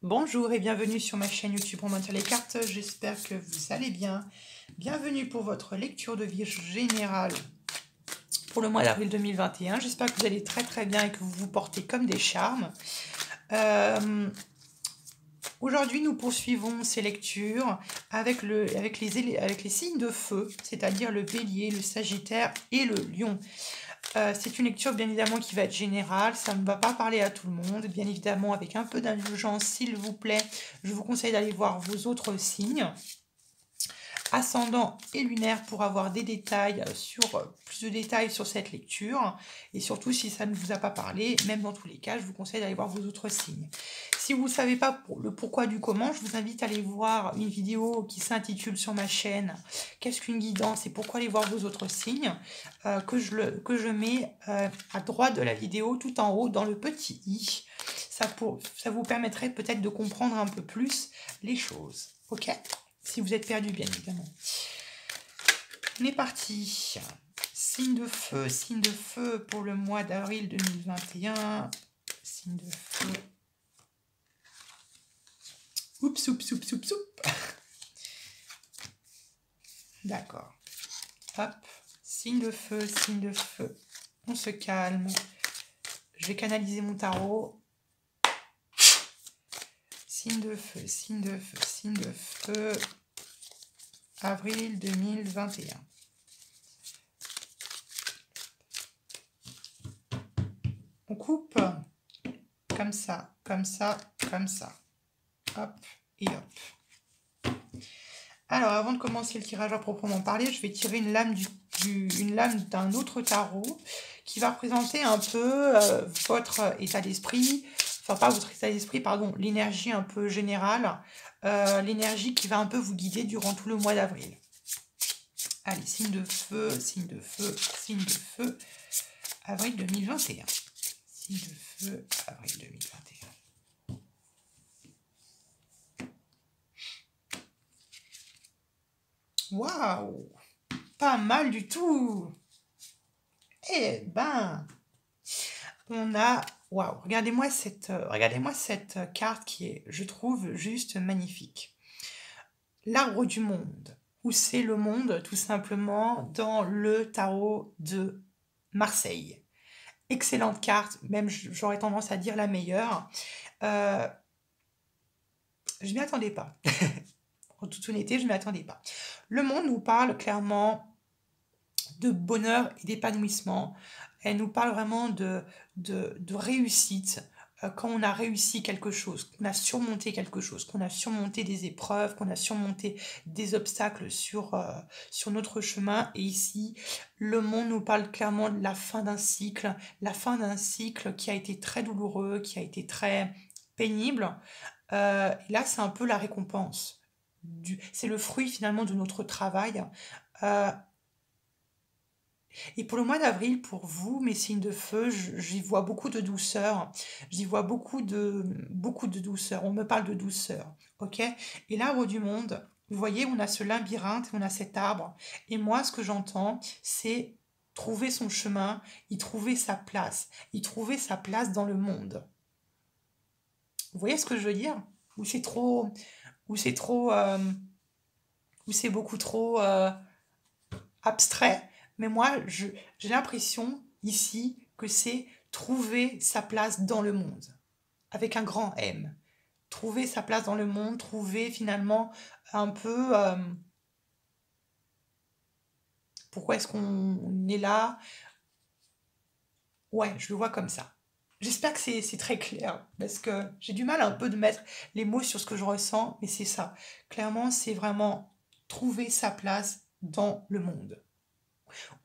Bonjour et bienvenue sur ma chaîne YouTube On monte les cartes, j'espère que vous allez bien. Bienvenue pour votre lecture de vie générale pour le mois d'avril 2021. J'espère que vous allez très bien et que vous vous portez comme des charmes. Aujourd'hui, nous poursuivons ces lectures avec les signes de feu, c'est-à-dire le bélier, le sagittaire et le lion. C'est une lecture bien évidemment qui va être générale, ça ne va pas parler à tout le monde, bien évidemment avec un peu d'indulgence s'il vous plaît, je vous conseille d'aller voir vos autres signes, ascendant et lunaire pour avoir des détails plus de détails sur cette lecture, et surtout si ça ne vous a pas parlé, même dans tous les cas, je vous conseille d'aller voir vos autres signes. Si vous ne savez pas le pourquoi du comment, je vous invite à aller voir une vidéo qui s'intitule sur ma chaîne « Qu'est-ce qu'une guidance ?» et pourquoi aller voir vos autres signes, que je mets à droite de la vidéo, tout en haut, dans le petit i. Ça vous permettrait peut-être de comprendre un peu plus les choses. Ok ? Si vous êtes perdu, bien évidemment. On est parti. Signe de feu pour le mois d'avril 2021. Signe de feu. Oups. D'accord. Hop. Signe de feu. On se calme. Je vais canaliser mon tarot. Signe de feu. Avril 2021. On coupe comme ça. Hop et hop. Alors, avant de commencer le tirage à proprement parler, je vais tirer une lame d'un autre tarot qui va représenter un peu votre état d'esprit, enfin pas votre état d'esprit, pardon, l'énergie un peu générale, l'énergie qui va un peu vous guider durant tout le mois d'avril. Allez, signe de feu, avril 2021. Signe de feu, avril 2021. Waouh! Pas mal du tout! Eh ben, on a... Waouh! Regardez-moi cette carte qui est, je trouve, juste magnifique. L'arbre du monde. Où c'est le monde, tout simplement, dans le tarot de Marseille. Excellente carte, même j'aurais tendance à dire la meilleure. Je m'y attendais pas. En toute honnêteté, je ne m'y attendais pas. Le monde nous parle clairement de bonheur et d'épanouissement. Elle nous parle vraiment de réussite. Quand on a réussi quelque chose, qu'on a surmonté quelque chose, qu'on a surmonté des épreuves, qu'on a surmonté des obstacles sur notre chemin. Et ici, le monde nous parle clairement de la fin d'un cycle qui a été très douloureux, qui a été très pénible. Et là, c'est un peu la récompense. C'est le fruit finalement de notre travail. Et pour le mois d'avril, pour vous, mes signes de feu, j'y vois beaucoup de douceur. J'y vois beaucoup de douceur. On me parle de douceur. Ok ? Et l'arbre du monde, vous voyez, on a ce labyrinthe, on a cet arbre. Et moi, ce que j'entends, c'est trouver son chemin, y trouver sa place dans le monde. Vous voyez ce que je veux dire ? Ou c'est beaucoup trop abstrait. Mais moi, j'ai l'impression ici que c'est trouver sa place dans le monde, avec un grand M. Trouver sa place dans le monde, trouver finalement un peu pourquoi est-ce qu'on est là. Ouais, je le vois comme ça. J'espère que c'est très clair, parce que j'ai du mal un peu de mettre les mots sur ce que je ressens, mais c'est ça. Clairement, c'est vraiment trouver sa place dans le monde.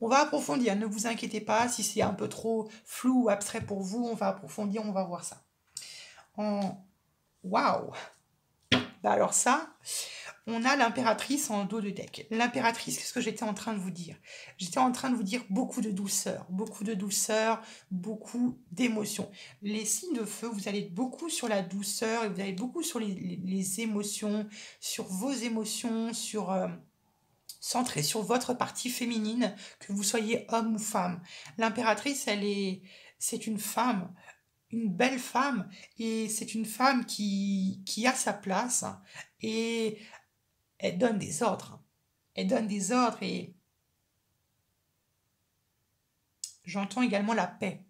On va approfondir, ne vous inquiétez pas, si c'est un peu trop flou ou abstrait pour vous, on va approfondir, on va voir ça. Waouh! Bah alors ça, on a l'impératrice en dos de deck. L'impératrice, qu'est-ce que j'étais en train de vous dire? J'étais en train de vous dire beaucoup de douceur, beaucoup d'émotions. Les signes de feu, vous allez beaucoup sur la douceur, et vous allez beaucoup sur les émotions, sur vos émotions, centré sur votre partie féminine, que vous soyez homme ou femme. L'impératrice, c'est une femme une belle femme et c'est une femme qui a sa place et elle donne des ordres. Elle donne des ordres et j'entends également la paix.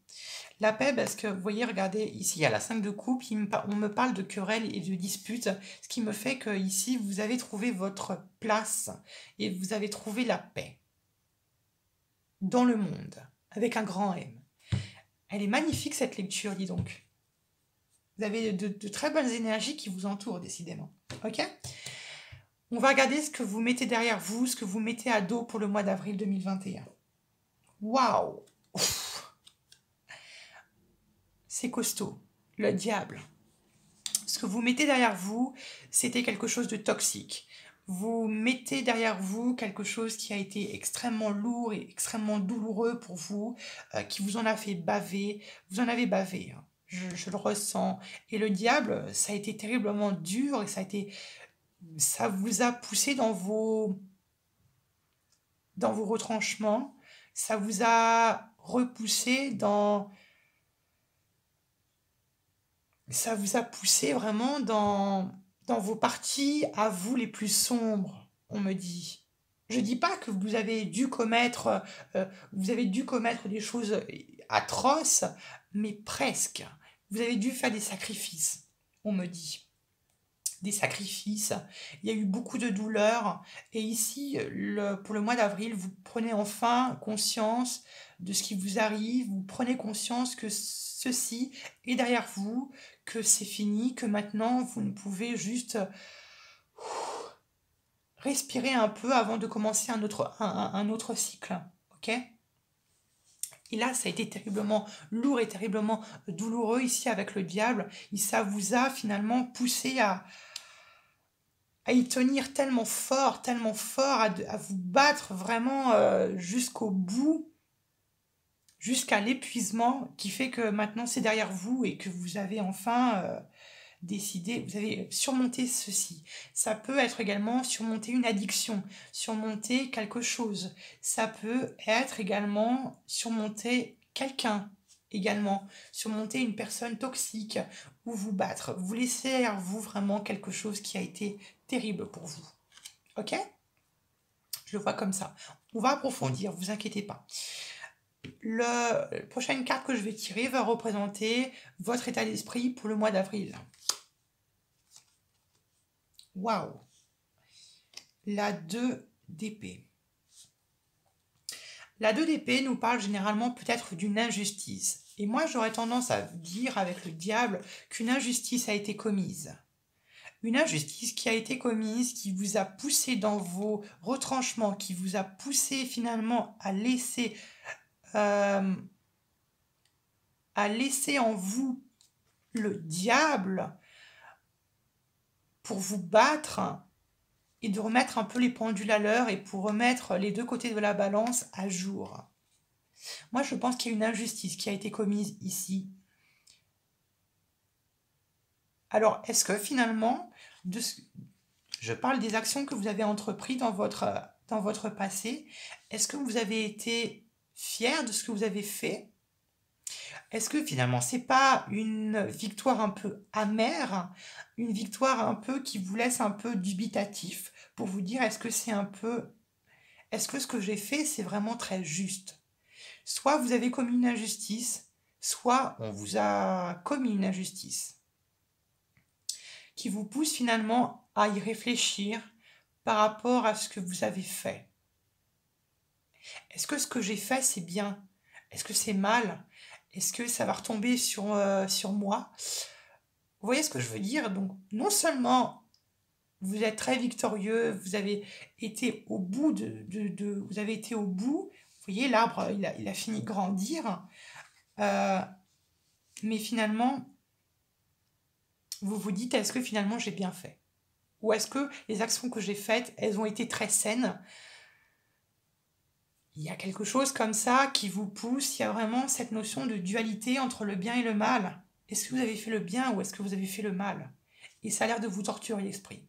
La paix parce que, vous voyez, regardez, ici il y a la 5 de coupe, on me parle de querelles et de disputes, ce qui me fait que ici vous avez trouvé votre place et vous avez trouvé la paix dans le monde, avec un grand M. Elle est magnifique cette lecture, dis donc. Vous avez de très bonnes énergies qui vous entourent, décidément. Ok? On va regarder ce que vous mettez derrière vous, ce que vous mettez à dos pour le mois d'avril 2021. Waouh! C'est costaud. Le diable. Ce que vous mettez derrière vous, c'était quelque chose de toxique. Vous mettez derrière vous quelque chose qui a été extrêmement lourd et extrêmement douloureux pour vous, qui vous en a fait baver. Vous en avez bavé, hein. Je le ressens. Et le diable, ça a été terriblement dur et ça vous a poussé dans vos retranchements. Ça vous a repoussé ça vous a poussé vraiment dans vos parties à vous les plus sombres, on me dit. Je dis pas que vous avez dû commettre des choses atroces, mais presque. Vous avez dû faire des sacrifices, on me dit. Des sacrifices. Il y a eu beaucoup de douleurs. Et ici, pour le mois d'avril, vous prenez enfin conscience de ce qui vous arrive. Vous prenez conscience que ceci est derrière vous, que c'est fini, que maintenant, vous ne pouvez juste respirer un peu avant de commencer un autre cycle. Ok? Et là, ça a été terriblement lourd et terriblement douloureux ici avec le diable. Et ça vous a finalement poussé à y tenir tellement fort, à vous battre vraiment jusqu'au bout, jusqu'à l'épuisement, qui fait que maintenant c'est derrière vous et que vous avez enfin décidé, vous avez surmonté ceci. Ça peut être également surmonter une addiction, surmonter quelque chose. Ça peut être également surmonter quelqu'un, également surmonter une personne toxique ou vous battre. Vous laissez derrière vous vraiment quelque chose qui a été terrible pour vous. Ok? Je le vois comme ça. On va approfondir, vous inquiétez pas. La prochaine carte que je vais tirer va représenter votre état d'esprit pour le mois d'avril. Waouh! La 2 d'épée. La 2 d'épée nous parle généralement peut-être d'une injustice. Et moi, j'aurais tendance à dire avec le diable qu'une injustice a été commise. Une injustice qui a été commise, qui vous a poussé dans vos retranchements, qui vous a poussé finalement euh, à laisser en vous le diable pour vous battre et de remettre un peu les pendules à l'heure et pour remettre les deux côtés de la balance à jour. Moi, je pense qu'il y a une injustice qui a été commise ici. Alors, est-ce que finalement, je parle des actions que vous avez entreprises dans votre passé, est-ce que vous avez été fier de ce que vous avez fait? Est-ce que finalement, c'est pas une victoire un peu amère, une victoire un peu qui vous laisse un peu dubitatif pour vous dire est-ce que est-ce que ce que j'ai fait, c'est vraiment très juste? Soit vous avez commis une injustice, soit on vous a commis une injustice qui vous pousse finalement à y réfléchir par rapport à ce que vous avez fait. Est-ce que ce que j'ai fait, c'est bien? Est-ce que c'est mal? Est-ce que ça va retomber sur moi? Vous voyez ce que je veux dire? Donc, non seulement vous êtes très victorieux, vous avez été au bout vous avez été au bout. Vous voyez, l'arbre, il a fini de grandir. Mais finalement, vous vous dites, est-ce que finalement j'ai bien fait? Ou est-ce que les actions que j'ai faites, elles ont été très saines? Il y a quelque chose comme ça qui vous pousse, il y a vraiment cette notion de dualité entre le bien et le mal. Est-ce que vous avez fait le bien ou est-ce que vous avez fait le mal? Et ça a l'air de vous torturer l'esprit.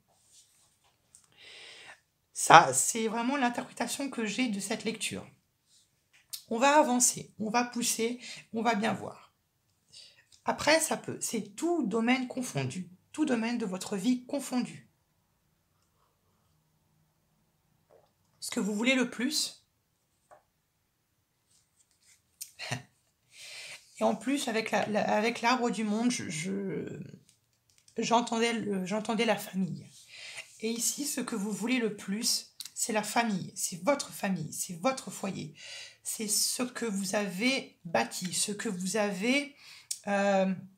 Ça, c'est vraiment l'interprétation que j'ai de cette lecture. On va avancer, on va pousser, on va bien voir. Après, c'est tout domaine confondu, tout domaine de votre vie confondu. Ce que vous voulez le plus. Et en plus, avec l'arbre du monde, j'entendais la famille. Et ici, ce que vous voulez le plus, c'est la famille, c'est votre foyer. C'est ce que vous avez bâti, ce que vous avez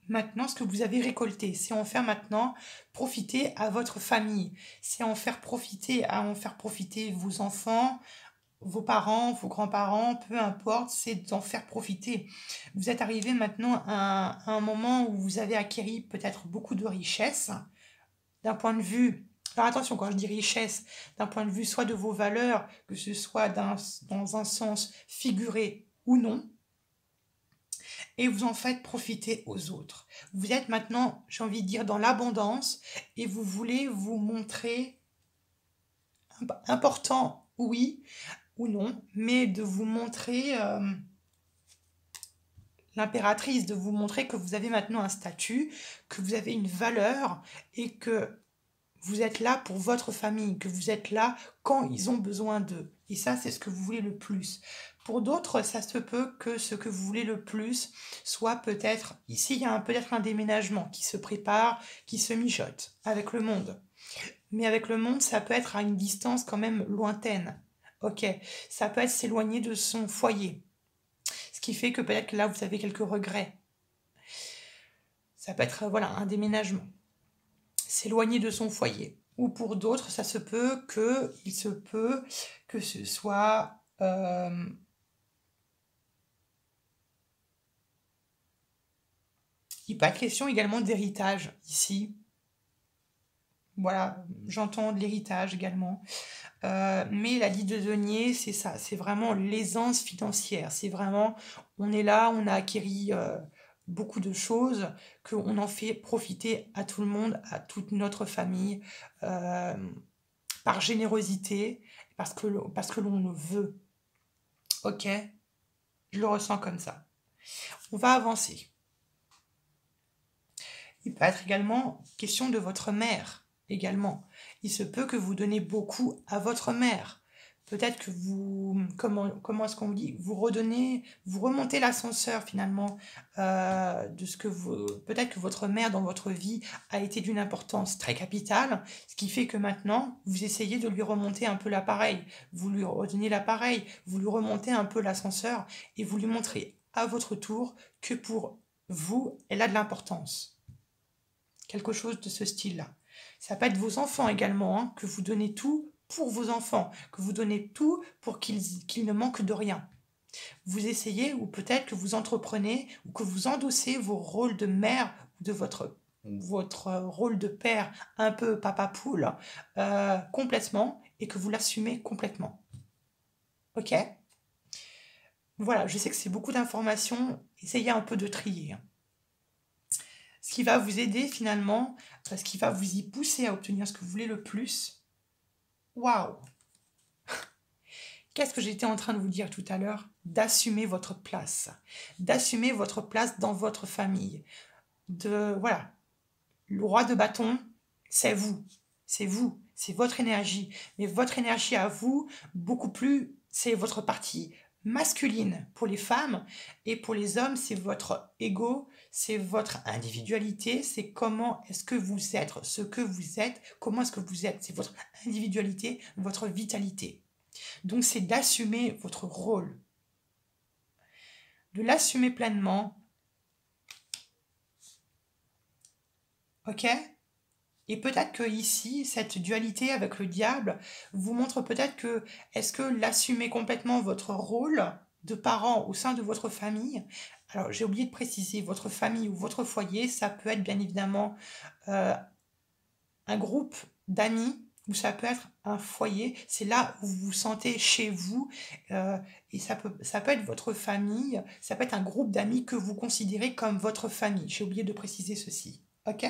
maintenant, ce que vous avez récolté. C'est en faire maintenant profiter à votre famille. C'est en faire profiter vos enfants, vos parents, vos grands-parents, peu importe, c'est d'en faire profiter. Vous êtes arrivé maintenant à un moment où vous avez acquis peut-être beaucoup de richesses, d'un point de vue, alors attention quand je dis richesse, d'un point de vue soit de vos valeurs, que ce soit dans un sens figuré ou non, et vous en faites profiter aux autres. Vous êtes maintenant, j'ai envie de dire, dans l'abondance, et vous voulez vous montrer important, oui ou non, mais de vous montrer l'impératrice, de vous montrer que vous avez maintenant un statut, que vous avez une valeur, et que vous êtes là pour votre famille, que vous êtes là quand ils ont besoin d'eux. Et ça, c'est ce que vous voulez le plus. Pour d'autres, ça se peut que ce que vous voulez le plus soit peut-être, ici, il y a peut-être un déménagement qui se prépare, qui se mijote avec le monde. Mais avec le monde, ça peut être à une distance quand même lointaine. Ok, ça peut être s'éloigner de son foyer. Ce qui fait que peut-être que là, vous avez quelques regrets. Ça peut être, voilà, un déménagement. S'éloigner de son foyer. Ou pour d'autres, il se peut que ce soit il n'est pas question également d'héritage ici. Voilà, j'entends de l'héritage également. Mais la Lys de denier, c'est ça, c'est vraiment l'aisance financière. C'est vraiment, on est là, on a acquis beaucoup de choses, qu'on en fait profiter à tout le monde, à toute notre famille, euh, par générosité, parce que l'on le veut. Ok, je le ressens comme ça. On va avancer. Il peut être également question de votre mère, également. Il se peut que vous donnez beaucoup à votre mère. Peut-être que comment est-ce qu'on dit, vous remontez l'ascenseur finalement de ce que peut-être que votre mère dans votre vie a été d'une importance très capitale, ce qui fait que maintenant vous essayez de lui remonter un peu l'appareil, vous lui redonnez l'appareil, vous lui remontez un peu l'ascenseur et vous lui montrez à votre tour que pour vous, elle a de l'importance. Quelque chose de ce style-là. Ça peut être vos enfants également, hein, que vous donnez tout pour vos enfants, que vous donnez tout pour qu'ils ne manquent de rien. Vous essayez, ou peut-être que vous entreprenez, ou que vous endossez vos rôles de mère, ou de votre rôle de père, un peu papa poule, complètement, et que vous l'assumez complètement. Ok? Voilà, je sais que c'est beaucoup d'informations, essayez un peu de trier. Ce qui va vous aider finalement, ce qui va vous y pousser à obtenir ce que vous voulez le plus. Waouh! Qu'est-ce que j'étais en train de vous dire tout à l'heure? D'assumer votre place. D'assumer votre place dans votre famille. Voilà. Le roi de bâton, c'est vous. C'est vous. C'est votre énergie. Mais votre énergie à vous, beaucoup plus, c'est votre partie masculine pour les femmes, et pour les hommes, c'est votre ego, c'est votre individualité, c'est comment est-ce que vous êtes, ce que vous êtes, comment est-ce que vous êtes, c'est votre individualité, votre vitalité. Donc c'est d'assumer votre rôle, de l'assumer pleinement, ok? Et peut-être que ici, cette dualité avec le diable vous montre peut-être que est-ce que l'assumer complètement votre rôle de parent au sein de votre famille, alors j'ai oublié de préciser, votre famille ou votre foyer, ça peut être bien évidemment euh, un groupe d'amis ou ça peut être un foyer, c'est là où vous vous sentez chez vous et ça peut être votre famille, ça peut être un groupe d'amis que vous considérez comme votre famille. J'ai oublié de préciser ceci, ok?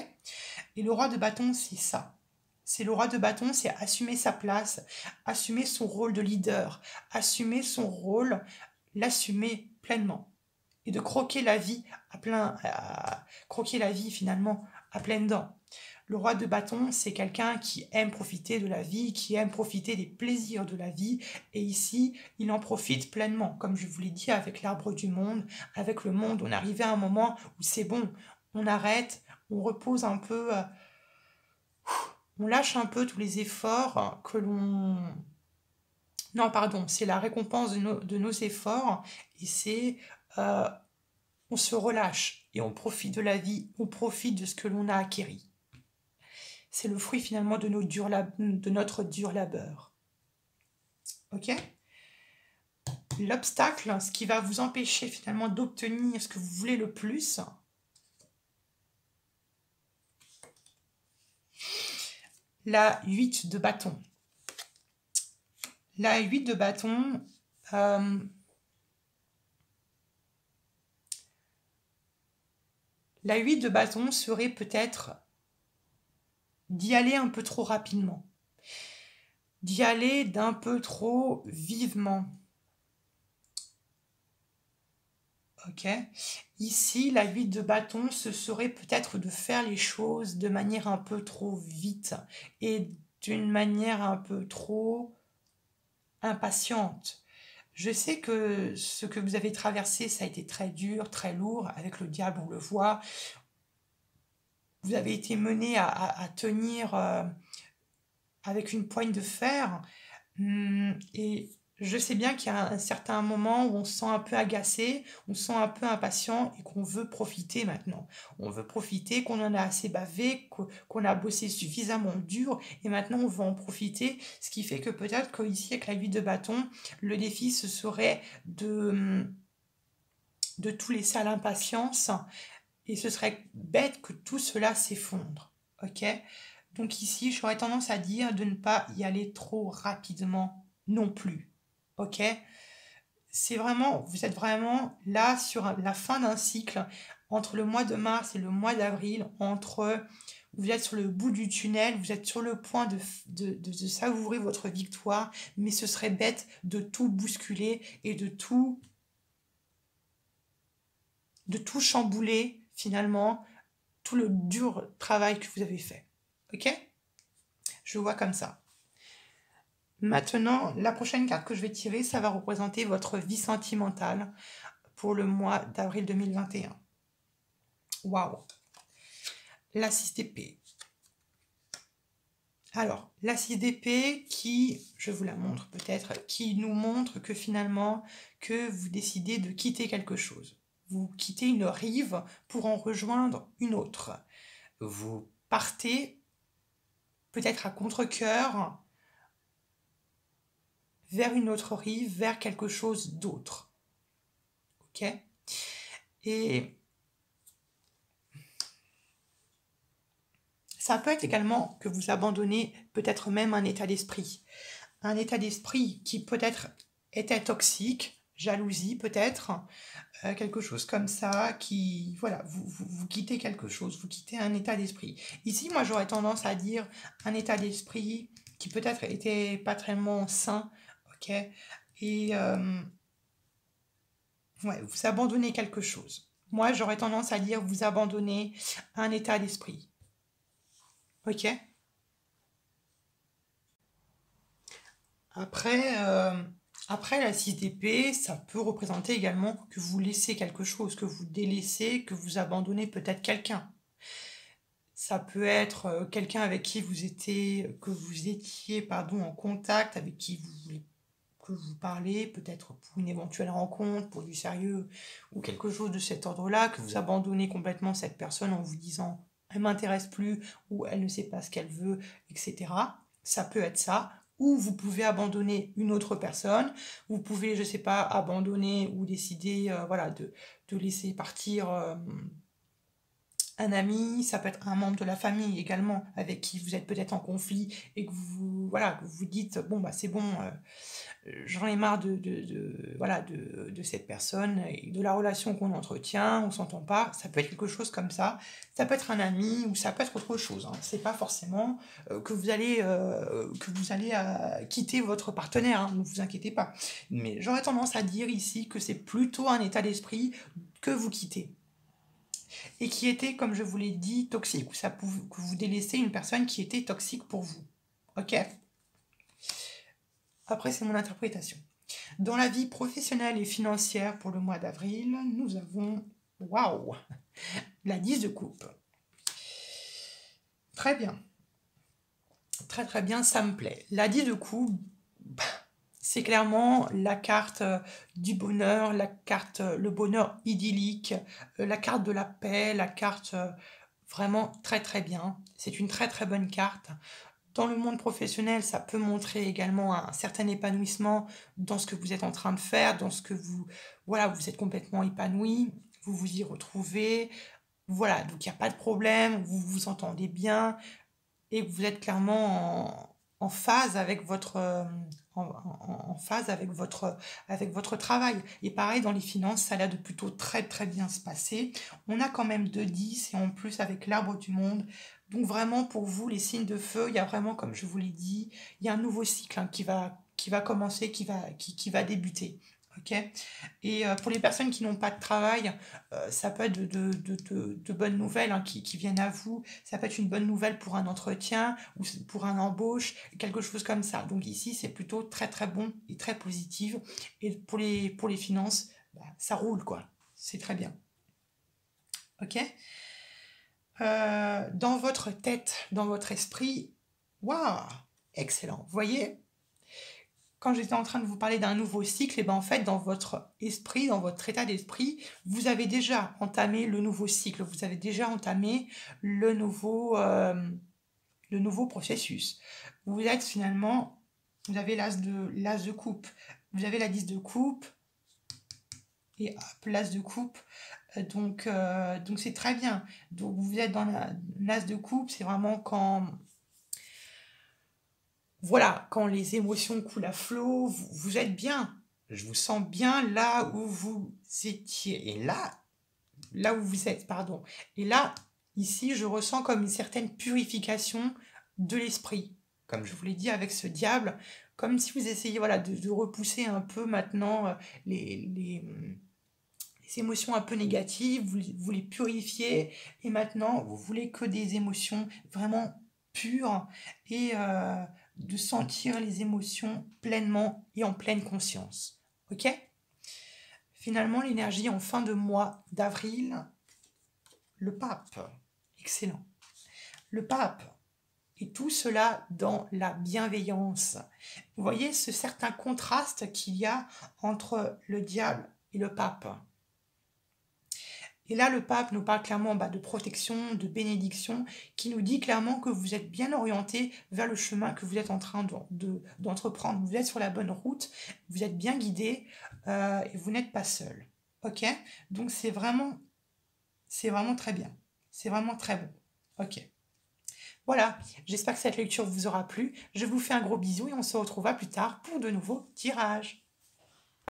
Et le roi de bâton, c'est ça. C'est le roi de bâton, c'est assumer sa place, assumer son rôle de leader, assumer son rôle, l'assumer pleinement. et de croquer la vie croquer la vie finalement à pleines dents. Le roi de bâton, c'est quelqu'un qui aime profiter de la vie, qui aime profiter des plaisirs de la vie, et ici, il en profite pleinement, comme je vous l'ai dit, avec l'arbre du monde, avec le monde. On est arrivé à un moment où c'est bon, on arrête, on repose un peu, on lâche un peu tous les efforts que l'on... Non, pardon, c'est la récompense de nos efforts, et c'est... euh, on se relâche, et on profite de la vie, on profite de ce que l'on a acquéri. C'est le fruit finalement de notre dur labeur. Ok? L'obstacle, ce qui va vous empêcher finalement d'obtenir ce que vous voulez le plus, la 8 de bâton. La 8 de bâton, la 8 de bâton serait peut-être d'y aller un peu trop rapidement, d'y aller d'un peu trop vivement. Ok. Ici, la 8 de bâton, ce serait peut-être de faire les choses de manière un peu trop vite et d'une manière un peu trop impatiente. Je sais que ce que vous avez traversé, ça a été très dur, très lourd. Avec le diable, on le voit. Vous avez été mené à tenir avec une poigne de fer. Et je sais bien qu'il y a un certain moment où on se sent un peu agacé, on se sent un peu impatient et qu'on veut profiter maintenant. On veut profiter, qu'on en a assez bavé, qu'on a bossé suffisamment dur et maintenant on veut en profiter. Ce qui fait que peut-être qu'ici, avec la 8 de bâton, le défi ce serait de tout laisser à l'impatience et ce serait bête que tout cela s'effondre. Ok? Donc ici, j'aurais tendance à dire de ne pas y aller trop rapidement non plus. Ok? C'est vraiment, vous êtes vraiment là sur la fin d'un cycle entre le mois de mars et le mois d'avril, vous êtes sur le bout du tunnel, vous êtes sur le point de savourer votre victoire, mais ce serait bête de tout bousculer et de tout chambouler finalement, tout le dur travail que vous avez fait. Ok? Je vois comme ça. Maintenant, la prochaine carte que je vais tirer, ça va représenter votre vie sentimentale pour le mois d'avril 2021. Waouh! La 6 d'épée. Alors, la 6 d'épée qui, je vous la montre peut-être, qui nous montre que finalement, que vous décidez de quitter quelque chose. Vous quittez une rive pour en rejoindre une autre. Vous partez peut-être à contre-cœur vers une autre rive, vers quelque chose d'autre. Ok? Et ça peut être également que vous abandonnez peut-être même un état d'esprit. Un état d'esprit qui peut-être était toxique, jalousie peut-être, quelque chose comme ça, qui, voilà, vous quittez quelque chose, vous quittez un état d'esprit. Ici, moi, j'aurais tendance à dire un état d'esprit qui peut-être était pas tellement sain, ok? Et ouais, vous abandonnez quelque chose. Moi, j'aurais tendance à dire vous abandonnez un état d'esprit. Ok? Après, après la 6 d'épée, ça peut représenter également que vous laissez quelque chose, que vous délaissez, que vous abandonnez peut-être quelqu'un. Ça peut être quelqu'un avec qui que vous étiez, pardon, en contact, avec qui vous voulez que vous parlez, peut-être pour une éventuelle rencontre, pour du sérieux, ou quelque chose de cet ordre-là, que vous abandonnez complètement cette personne en vous disant elle m'intéresse plus, ou elle ne sait pas ce qu'elle veut, etc. Ça peut être ça. Ou vous pouvez abandonner une autre personne, vous pouvez, je sais pas, abandonner ou décider voilà, de laisser partir un ami, ça peut être un membre de la famille également, avec qui vous êtes peut-être en conflit et que vous, voilà, que vous dites, bon, bah c'est bon, j'en ai marre voilà, de cette personne et de la relation qu'on entretient, on s'entend pas, ça peut être quelque chose comme ça peut être un ami ou ça peut être autre chose, hein. C'est pas forcément que vous allez, quitter votre partenaire, hein, ne vous inquiétez pas. Mais j'aurais tendance à dire ici que c'est plutôt un état d'esprit que vous quittez. Et qui était, comme je vous l'ai dit, toxique, ou ça pouvait, que vous délaissez une personne qui était toxique pour vous. Ok? Après, c'est mon interprétation. Dans la vie professionnelle et financière pour le mois d'avril, nous avons, waouh, la 10 de coupe. Très bien. Très très bien, ça me plaît. La 10 de coupe, c'est clairement la carte du bonheur, la carte, le bonheur idyllique, la carte de la paix, la carte vraiment très très bien. C'est une très très bonne carte. Dans le monde professionnel, ça peut montrer également un certain épanouissement dans ce que vous êtes en train de faire, dans ce que vous... Voilà, vous êtes complètement épanoui, vous vous y retrouvez. Voilà, donc il n'y a pas de problème, vous vous entendez bien et vous êtes clairement en phase avec votre... en phase avec votre travail. Et pareil, dans les finances, ça a l'air de plutôt très très bien se passer. On a quand même 2 10 et en plus avec l'arbre du monde. Donc vraiment pour vous, les signes de feu, il y a vraiment, comme je vous l'ai dit, il y a un nouveau cycle hein, qui va commencer, qui va débuter. Ok. Et pour les personnes qui n'ont pas de travail, ça peut être de bonnes nouvelles hein, qui viennent à vous. Ça peut être une bonne nouvelle pour un entretien ou pour un embauche, quelque chose comme ça. Donc ici, c'est plutôt très très bon et très positif. Et pour les finances, bah, ça roule quoi. C'est très bien. Ok. Dans votre tête, dans votre esprit, waouh, excellent. Vous voyez, quand j'étais en train de vous parler d'un nouveau cycle, et ben en fait, dans votre esprit, dans votre état d'esprit, vous avez déjà entamé le nouveau cycle, vous avez déjà entamé le nouveau processus. Vous êtes finalement, vous avez l'as de coupe, vous avez la 10 de coupe, et hop, l'as de coupe, donc c'est très bien. Donc vous êtes dans l'as de coupe, c'est vraiment quand voilà, quand les émotions coulent à flot, vous êtes bien. Je vous sens bien là où vous étiez. Et là où vous êtes, pardon. Et là, ici, je ressens comme une certaine purification de l'esprit. Comme je vous l'ai dit avec ce diable, comme si vous essayez voilà, de repousser un peu maintenant les émotions un peu négatives, vous les purifiez. Et maintenant, vous voulez que des émotions vraiment pures et de sentir les émotions pleinement et en pleine conscience. Ok? Finalement, l'énergie en fin de mois d'avril, le pape. Excellent. Le pape. Et tout cela dans la bienveillance. Vous voyez ce certain contraste qu'il y a entre le diable et le pape. Et là, le pape nous parle clairement de protection, de bénédiction, qui nous dit clairement que vous êtes bien orienté vers le chemin que vous êtes en train d'entreprendre. Vous êtes sur la bonne route, vous êtes bien guidé et vous n'êtes pas seul. Ok? Donc c'est vraiment très bien. C'est vraiment très bon. Ok. Voilà, j'espère que cette lecture vous aura plu. Je vous fais un gros bisou et on se retrouvera plus tard pour de nouveaux tirages.